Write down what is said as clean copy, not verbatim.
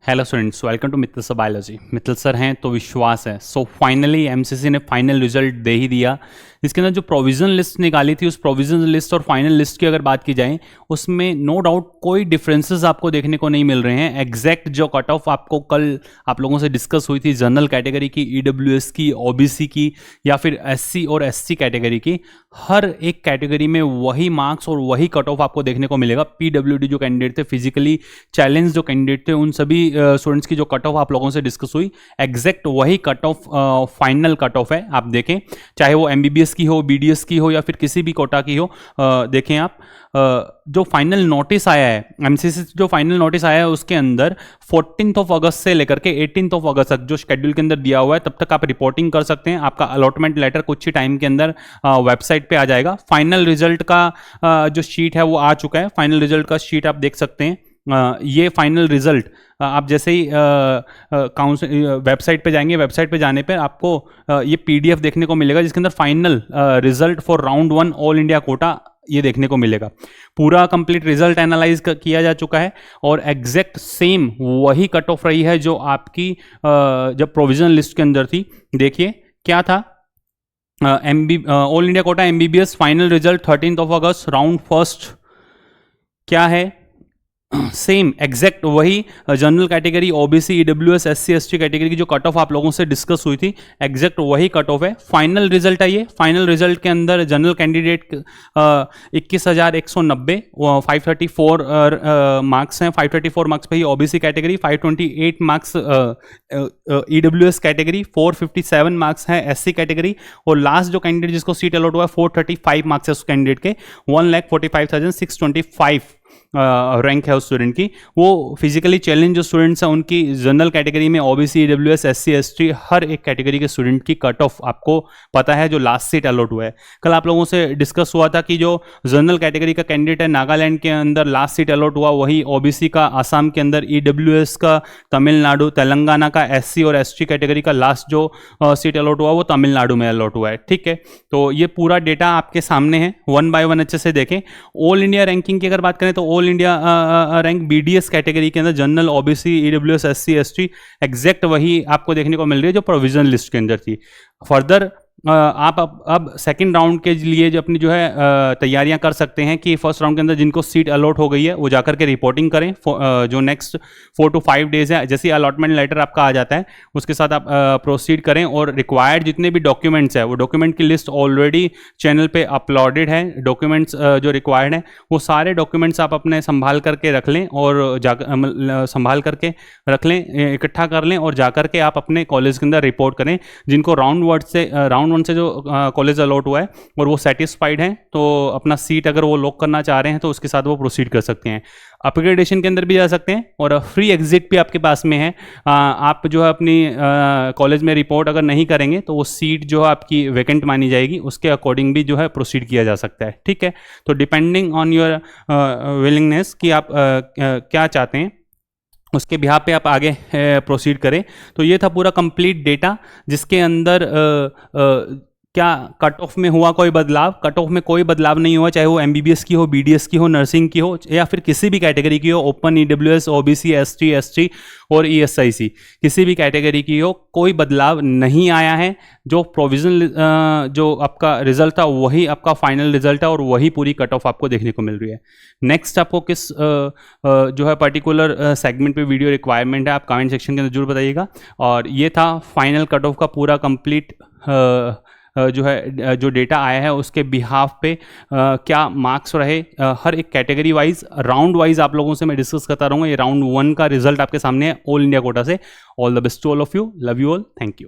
Hello students, welcome to Mittal sir biology. Mittal sir हैं तो विश्वास है। सो फाइनली एमसीसी ने फाइनल रिजल्ट दे ही दिया। इसके अंदर जो प्रोविजन लिस्ट निकाली थी, उस प्रोविजन लिस्ट और फाइनल लिस्ट की अगर बात की जाए, उसमें नो डाउट कोई डिफरेंसेस आपको देखने को नहीं मिल रहे हैं। एग्जैक्ट जो कट ऑफ आपको कल आप लोगों से डिस्कस हुई थी जनरल कैटेगरी की, ईडब्ल्यूएस की, ओबीसी की या फिर एससी और एसटी कैटेगरी की, हर एक कैटेगरी में वही मार्क्स और वही कट ऑफ आपको देखने को मिलेगा। पीडब्ल्यूडी जो कैंडिडेट थे, फिजिकली चैलेंज जो कैंडिडेट थे, उन सभी स्टूडेंट्स की जो कट ऑफ आप लोगों से डिस्कस हुई, एग्जैक्ट वही cut off final cut off है। आप देखें, चाहे वो एमबीबीएस की हो, बीडीएस की हो या फिर किसी भी कोटा की हो, देखें आप जो फाइनल नोटिस आया है एमसीसी, जो फाइनल नोटिस आया है उसके अंदर 14 अगस्त से लेकर के 18 अगस्त तक जो शेड्यूल के अंदर दिया हुआ है, तब तक आप रिपोर्टिंग कर सकते हैं। आपका अलॉटमेंट लेटर कुछ ही टाइम के अंदर वेबसाइट पे आ जाएगा। फाइनल रिजल्ट का जो शीट है वो आ चुका है। फाइनल रिजल्ट का शीट आप देख सकते हैं। ये फाइनल रिजल्ट आप जैसे ही काउंसिल वेबसाइट पे जाएंगे, वेबसाइट पे जाने पे आपको ये पीडीएफ देखने को मिलेगा, जिसके अंदर final result for round 1 all India Kota ये देखने को मिलेगा। पूरा कंप्लीट रिजल्ट एनालाइज किया जा चुका है और एग्जैक्ट सेम वही कट ऑफ रही है जो आपकी जब प्रोविजनल लिस्ट के अंदर थी। देखिए क्या था, all India Kota MBBS final result 13 अगस्त, राउंड फर्स्ट क्या है, सेम एग्जैक्ट वही general category, OBC, EWS, SC ST category की जो कट ऑफ आप लोगों से डिस्कस हुई थी, एग्जैक्ट वही कट ऑफ है। फाइनल रिजल्ट है ये। फाइनल रिजल्ट के अंदर जनरल कैंडिडेट 21,190 534 मार्क्स हैं। 534 मार्क्स पे ही OBC category, 528 marks EWS category, 457 marks हैं एससी कैटेगरी, और लास्ट जो कैंडिडेट जिसको सीट अलॉट हुआ है 435 मार्क्स है उस कैंडिडेट के। 1,45,625 रैंक है उस स्टूडेंट की। वो फिजिकली चैलेंज जो स्टूडेंट्स हैं उनकी जनरल कैटेगरी में ओबीसी, ईडब्ल्यूएस, एससी एसटी हर एक कैटेगरी के स्टूडेंट की कट ऑफ आपको पता है जो लास्ट सीट अलॉट हुआ है। कल आप लोगों से डिस्कस हुआ था कि जो जनरल कैटेगरी का कैंडिडेट है नागालैंड के अंदर लास्ट सीट अलॉट हुआ, वही ओबीसी का आसाम के अंदर, ईडब्ल्यूएस का तमिलनाडु, तेलंगाना का एससी और एसटी कैटेगरी का लास्ट जो सीट अलॉट हुआ वो तमिलनाडु में अलॉट हुआ है। ठीक है, तो ये पूरा डेटा आपके सामने है, 1 बाय 1 अच्छे से देखें। ऑल इंडिया रैंकिंग की अगर बात करें तो all India rank BDS category के अंदर general, OBC, EWS, SC ST exact वही आपको देखने को मिल रही है जो प्रोविजन लिस्ट के अंदर थी। फर्दर आप अब सेकंड राउंड के लिए जो अपनी जो है तैयारियां कर सकते हैं कि फर्स्ट राउंड के अंदर जिनको सीट अलॉट हो गई है वो जाकर के रिपोर्टिंग करें। जो नेक्स्ट 4 to 5 डेज है, जैसे अलॉटमेंट लेटर आपका आ जाता है उसके साथ आप प्रोसीड करें, और रिक्वायर्ड जितने भी डॉक्यूमेंट्स है वो डॉक्यूमेंट की लिस्ट ऑलरेडी चैनल पे अपलोडेड है। डॉक्यूमेंट्स जो रिक्वायर्ड है वो सारे डॉक्यूमेंट्स आप अपने संभाल करके रख लें और संभाल करके रख लें, इकट्ठा कर लें और जाकर के आप अपने कॉलेज के अंदर रिपोर्ट करें। जिनको राउंड 1 से जो कॉलेज अलॉट हुआ है और वो सेटिस्फाइड हैं तो अपना सीट अगर वो लॉक करना चाह रहे हैं तो उसके साथ वो प्रोसीड कर सकते हैं। अपग्रेडेशन के अंदर भी जा सकते हैं और फ्री एग्जिट भी आपके पास में है। आप जो है अपनी कॉलेज में रिपोर्ट अगर नहीं करेंगे तो वो सीट जो है आपकी वैकेंट मानी जाएगी, उसके अकॉर्डिंग भी जो है प्रोसीड किया जा सकता है। ठीक है, तो डिपेंडिंग ऑन योर विलिंगनेस कि आप क्या चाहते हैं उसके बिहाफ पे आप आगे प्रोसीड करें। तो ये था पूरा कंप्लीट डेटा जिसके अंदर क्या कट ऑफ में हुआ कोई बदलाव। कट ऑफ में कोई बदलाव नहीं हुआ, चाहे वो एमबीबीएस की हो, बीडीएस की हो, नर्सिंग की हो या फिर किसी भी कैटेगरी की हो, open, EWS, OBC, ST, ST और ईएसआईसी, किसी भी कैटेगरी की हो, कोई बदलाव नहीं आया है। जो प्रोविजनल जो आपका रिजल्ट था वही आपका फाइनल रिजल्ट है और वही पूरी कट ऑफ आपको देखने को मिल रही है। नेक्स्ट आपको किस जो है पर्टिकुलर सेगमेंट पे वीडियो रिक्वायरमेंट है, आप कमेंट सेक्शन के अंदर जरूर बताइएगा। और ये था फाइनल कट ऑफ का पूरा कंप्लीट जो है जो डेटा आया है उसके बिहाफ पे क्या मार्क्स रहे हर एक कैटेगरी वाइज, राउंड वाइज आप लोगों से मैं डिस्कस करता रहूँगा। ये राउंड 1 का रिजल्ट आपके सामने है ऑल इंडिया कोटा से। All the best to all of you, love you all, thank you.